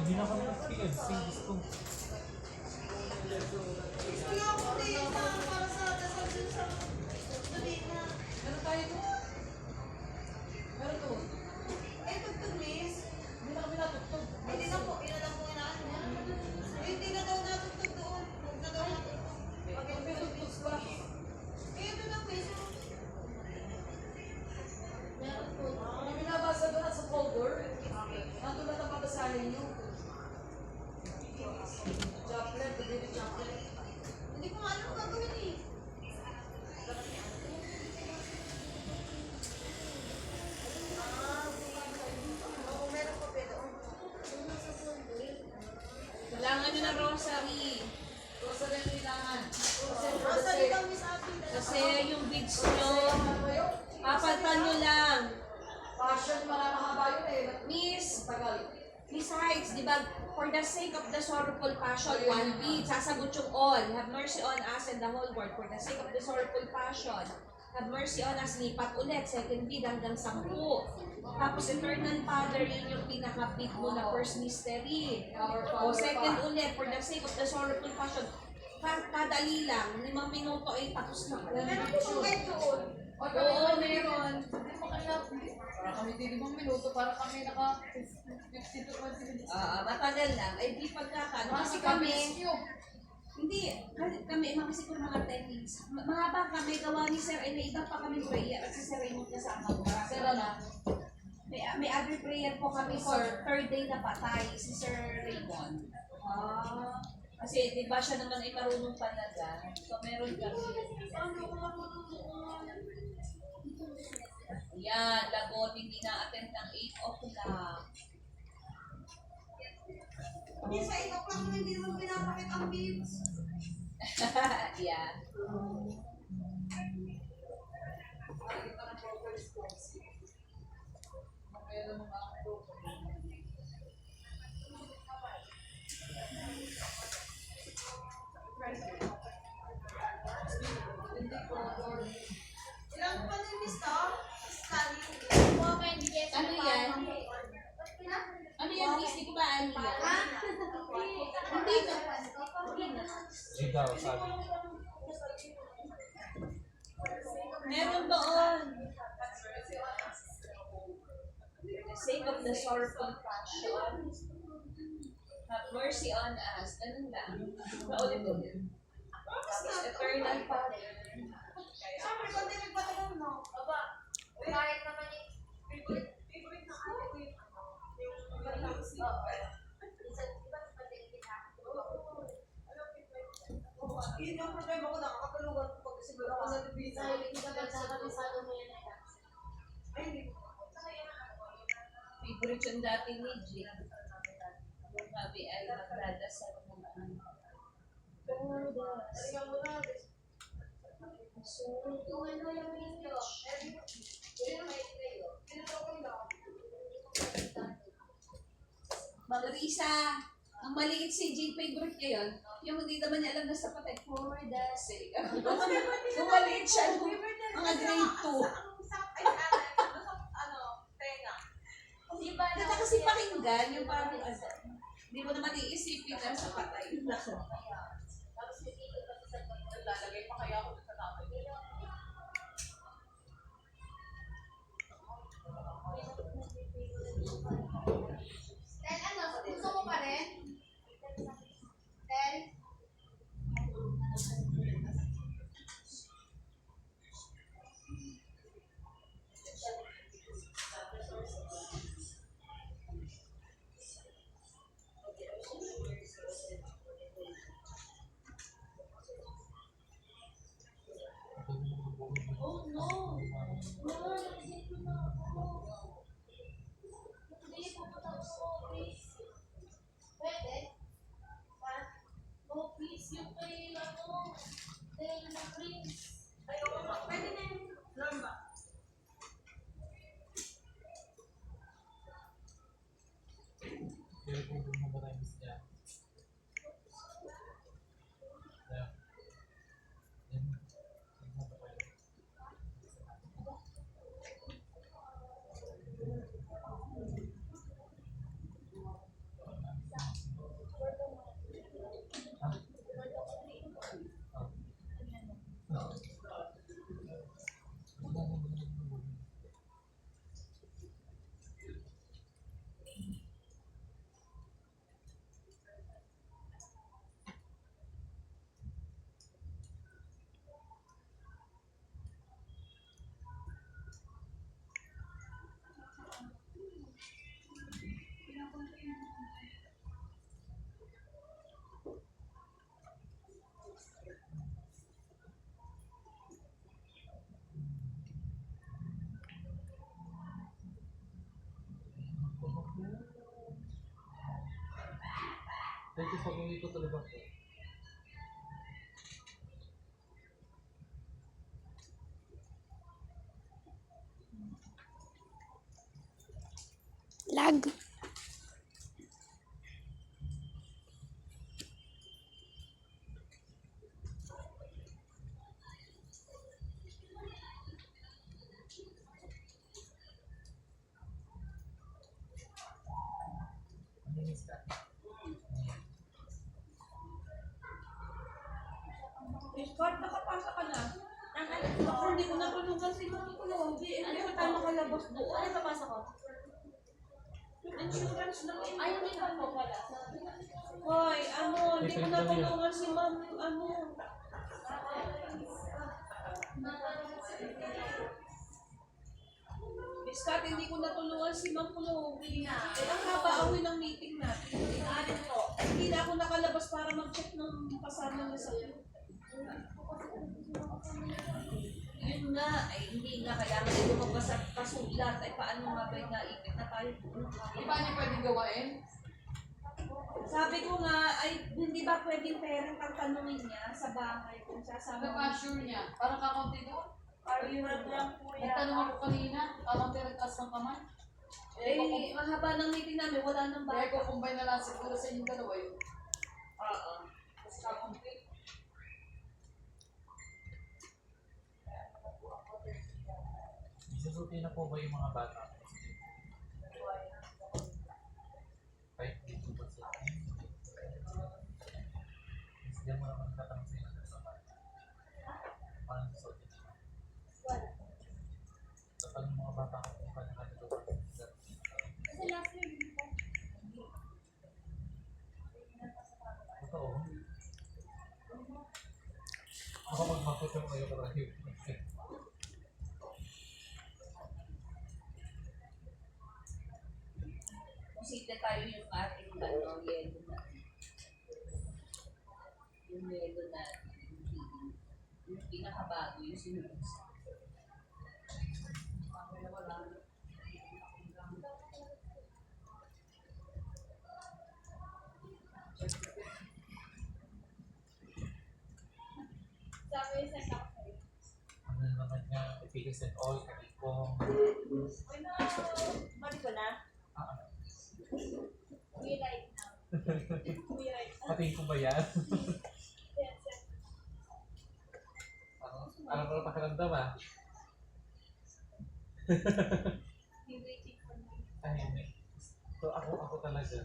Hindi na kami nag-PLC. Gusto. Wala akong data para sa dasal dun sa Lubina. Meron tayo ito. Meron ito. Eh, tugtog, miss. Hindi na kami natugtog. Hindi na po, yun na lang po inaano niya. Hindi na daw natugtog doon. Huwag na daw natugtog. Pag May tugtog pa. eh, ito na, miss. Meron po. May binabasa doon at sa folder. Nandun na napabasahin nyo. Chaplet, David Chaplet. Hindi ko nga alam kung gagawin eh. Oo, meron pa pero. Kailangan nyo ng rosary. Rosary ang kailangan. Rosary daw, miss Abby. Kasi yung beads nyo, papalitan nyo lang. Passion, mahaba yun eh. Miss, Tagal. besides, di ba, for the sake of the sorrowful passion, one bead, sasagot yung all. Have mercy on us and the whole world. For the sake of the sorrowful passion, have mercy on us, lipat ulit, second bead hanggang 10. Tapos eternal Father, yun yung pinaka-bead mo na first mystery. O second ulit, for the sake of the sorrowful passion, kadali lang, 5 minuto ay tapos na. Meron po kung kahit doon. Oo, meron. Para kami di 5 minuto, para kami naka 50 to 20 minutes. Matagal lang. Ay di pagkakano. Kasi kami, hindi, kasi kami, mga siguro mga 10 minutes. Mahaba kami, gawa ni Sir, ay may iba pa kami prayer at si Sir Raymond kasama ko. Sir, ano? May other prayer po kami for third day na patay, si Sir Raymond. Kasi di ba siya naman ay marunong talaga. So meron kami. Yan, lagot, hindi na-attend ng 8 o'clock. Hindi sa 8 o'clock na hindi naman pinapakit ang beads. Yeah. Ilang pa din, miss to? Study. Ano yan? Ano yan, Miss? Di ko ba ano yan? Hindi na. Ikaw, sabi. Meron doon. For the sake of the sorrowful passion, have mercy on us. Ganun lang. Paulit-ulit. Tapos eternal Father. Siyempre, kung din nagpatanong, no? Aba, kahit naman yung favorite na ate ko yung yung galaxy. Yun yung problema ko, nakakatulungan ko pag siguro ako sa Lubina. Ay, hindi ko. Favorite yung dating ni Jane. Ang sabi ay magdadasal ng ano. Talaga mo na. So, Marisa, ang maliit si Jane, favorite niya yun. Yung hindi naman niya alam na sa patay, for the sake. Kung maliit siya, mga grade 2. Ganda kasi pakinggan, yung parang hindi mo naman iisipin na sa patay. Lalagay pa kaya ako sa tapos. Gusto mo pa rin? Tel? Thank you pag uwi ko talaga po. Lag. Maninis ka. Scott, nakapasa ka na. Ang anak ko, hindi ko natulungan si Mami ko. Hindi ko tayo makalabas doon. Ano papasa ko? Insurance lang yun. Ay, hindi pa po pala. Hoy, hindi ko natulungan si Mami, Scott, hindi ko natulungan si Ma'am Chloe. Ang haba-awi ng meeting natin. Hindi na ako nakalabas para mag-check ng kasama niya sa Yun nga, ay hindi nga kailangan ay lumabas at pasulat. Ay paano nga ba yung naipit na tayo? Di ba niya pwedeng gawain? Sabi ko nga, ay hindi ba pwedeng parent ang tanungin niya sa bahay kung Ano sasama pa sure niya? Parang kakaunti doon. Pariwag lang po yan. Nagtanong ako kanina, kakaunti nagtaas ng kamay. Eh, mahaba ng meeting namin, wala nang Kaya bata. ko combine na lang siguro sa inyong dalawa yun. Oo. Kasi kakaunti. Isusuti na po ba yung mga bata? Kahit dito ba sila? Mas diyan mo naman tatanong sa'yo na sa bata. Parang susuti na. Kapag yung mga bata ko kung paano natin ito Kasi last year, hindi po. totoo. Ako magmakot yung kayo karami. Musita tayo yung ating yelo na. Yung yelo na. Yung pinakabago, yung sinunod. Sabi, send ako sa'yo. Ano naman niya, efficacy and all, kahit kung Uy, na, mali ko na. We right now. We right now. pating ko ba yan? Yes, yes. Ano ko na pakiramdam ah? Be waiting for me. Ay, hindi. So ako talaga.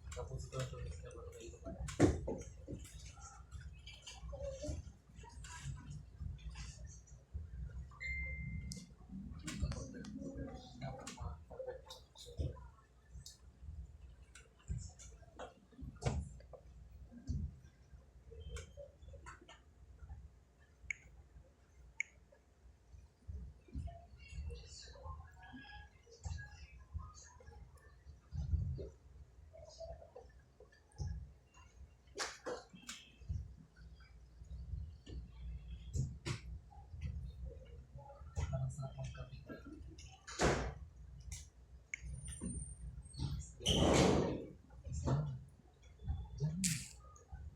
Tapos ito ang tulis na ba ito pa? Parang sarap ang kape.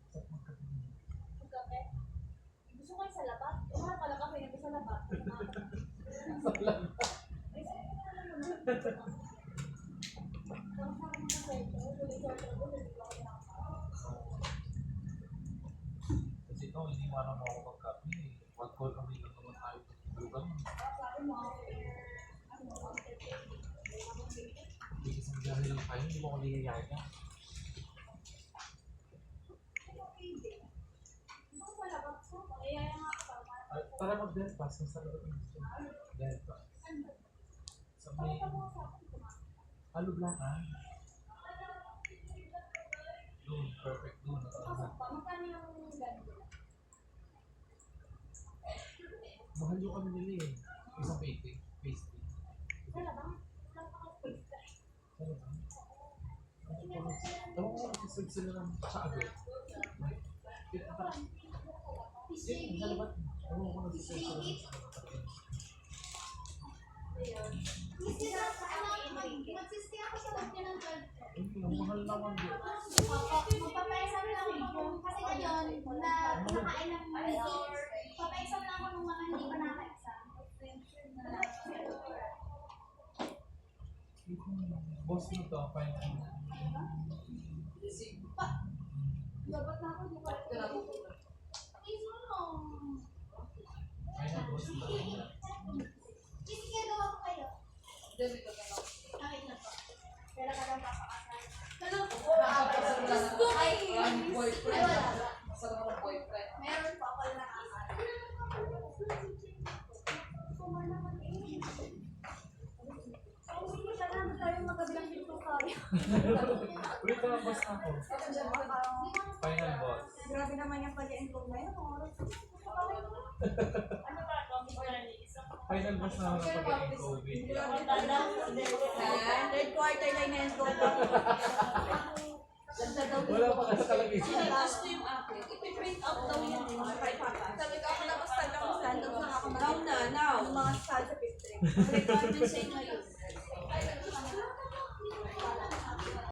Sarap ang kape. Kape. Gusto ko yung sa labas. Umara pala kape na sa labas. Kasi ito, hindi mo alam ako magkape. One call kami lang naman tayo sa lugar. Hindi kasi magdari lang tayo, hindi mo ako niyayaya. Para mag-delpas, sa sarap ng gusto. Delpas. Sa may... Alublangan. Doon, perfect doon. Mahal yung kami nila eh. Isang pasty. sila ng sa agad. Sa labat. Ewan ko nag-isip sila ng sa labat. Magsistay ako sa loob niya ng 12. Ang mahal naman yun. Magpapaisam lang ako. Kasi ngayon, na nakain ng papaisam lang ako ng mga hindi pa nakaisa. Boss mo to, fine. Dapat na ako, di ba? Fine na boss mo. Kasi gagawa ko kayo. Dami ko na lang. Nakita na po. Kailan ka lang papakasal? Gusto ay boyfriend. Ay, wala. Masarap ako ng boyfriend. Meron po ako na nakakasal. Kumar naman eh. Ay, sige, salamat tayo magabilang dito kayo. Ulit na boss na ako. Final boss. Grabe naman yung pag-i-enroll na yun. Final boss na ako ng pag-COVID. Third quarter na in-enroll ako. Wala pa kasi talaga isa. Sinilas ko yung akin. Ipiprint out daw yun yung mga papa. Sabi ko ako na stand up na ako. Now na, now. Mga sa 15. Ang requirement sa inyo yun.